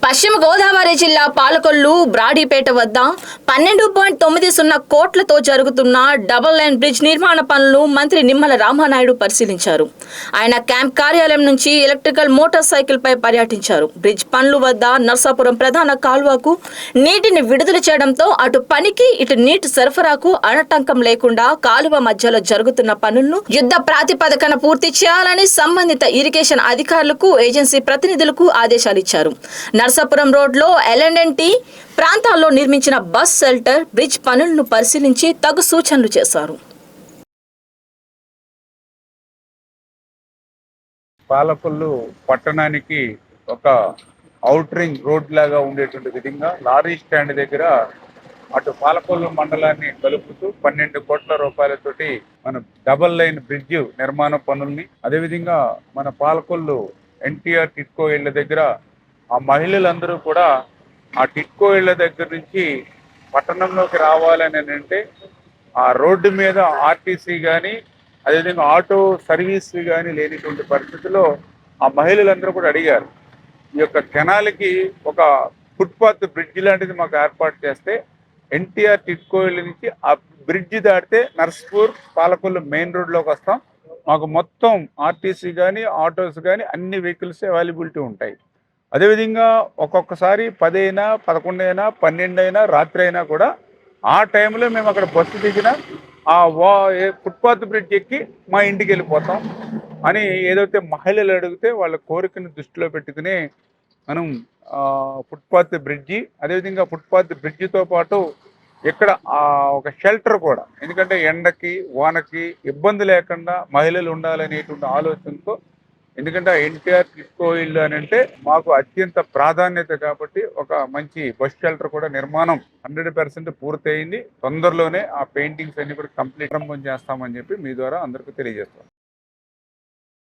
పశ్చిమ గోదావరి జిల్లా పాలకొల్లు బ్రాడీపేట వద్ద 12.90 కోట్లతో జరుగుతున్న డబుల్ లైన్ బ్రిడ్జ్ నిర్మాణ పనులను మంత్రి నిమ్మల రామానాయుడు పరిశీలించారు. ఆయన క్యాంప్ కార్యాలయం నుంచి ఎలక్ట్రికల్ మోటార్ సైకిల్ పై పర్యటించారు. బ్రిడ్జ్ పనుల వద్ద నర్సాపురం ప్రధాన కాల్వకు నీటిని విడుదల చేయడంతో అటు పనికి ఇటు నీటి సరఫరాకు ఆటంకం లేకుండా కాలువ మధ్యలో జరుగుతున్న పనులను యుద్ధ ప్రాతిపదికన పూర్తి చేయాలని సంబంధిత ఇరిగేషన్ అధికారులకు ఏజెన్సీ ప్రతినిధులకు ఆదేశాలు ఇచ్చారు. నర్సాపురం రోడ్లో ఎల్&టి ప్రాంతాల్లో నిర్మించిన బస్ షెల్టర్ బ్రిడ్జ్ పనులను పరిశీలించి తగు సూచనలు చేశారు. పాలకొల్లు పట్టణానికి ఒక అవుట్ రింగ్ రోడ్ లాగా ఉండేటువంటి విధంగా లారీ స్టాండ్ దగ్గర అటు పాలకొల్లు మండలాన్ని కలుపుతూ 12 కోట్ల రూపాయలతోటి మన డబల్ లైన్ బ్రిడ్జ్ నిర్మాణ పనుల్ని, అదేవిధంగా మన పాలకొల్లు ఎన్టీఆర్ టిట్కో ఇళ్ల దగ్గర ఆ మహిళలందరూ కూడా ఆ టిట్కో ఇళ్ల దగ్గర నుంచి పట్టణంలోకి రావాలని అంటే ఆ రోడ్డు మీద ఆర్టీసీ కానీ అదేవిధంగా ఆటో సర్వీస్ కానీ లేనిటువంటి పరిస్థితుల్లో ఆ మహిళలందరూ కూడా అడిగారు, ఈ యొక్క కెనాల్కి ఒక ఫుట్పాత్ బ్రిడ్జ్ లాంటిది మాకు ఏర్పాటు చేస్తే ఎన్టీఆర్ టిట్కో ఇళ్ళ నుంచి ఆ బ్రిడ్జ్ దాటితే నర్స్పూర్ పాలకొల్లు మెయిన్ రోడ్లోకి వస్తాం, మాకు మొత్తం ఆర్టీసీ కానీ ఆటోస్ కానీ అన్ని వెహికల్స్ అవైలబిలిటీ ఉంటాయి. అదేవిధంగా ఒక్కొక్కసారి 10 అయినా 11 అయినా 12 అయినా రాత్రి అయినా కూడా ఆ టైంలో మేము అక్కడ బస్సు దిగిన ఆ ఫుట్పాత్ బ్రిడ్జ్ ఎక్కి మా ఇంటికి వెళ్ళిపోతాం అని ఏదైతే మహిళలు అడిగితే వాళ్ళ కోరికను దృష్టిలో పెట్టుకుని మనం ఫుట్పాత్ బ్రిడ్జి, అదేవిధంగా ఫుట్పాత్ బ్రిడ్జితో పాటు ఇక్కడ ఒక షెల్టర్ కూడా, ఎందుకంటే ఎండకి వానకి ఇబ్బంది లేకుండా మహిళలు ఉండాలనేటువంటి ఆలోచనతో, ఎందుకంటే ఎన్టీఆర్ టిట్కో ఇల్లు అని అంటే మాకు అత్యంత ప్రాధాన్యత కాబట్టి ఒక మంచి బస్ షెల్టర్ కూడా నిర్మాణం 100% పూర్తయింది. తొందరలోనే ఆ పెయింటింగ్స్ అన్ని కూడా కంప్లీట్ చేస్తామని చెప్పి మీ ద్వారా అందరికీ తెలియజేస్తాం.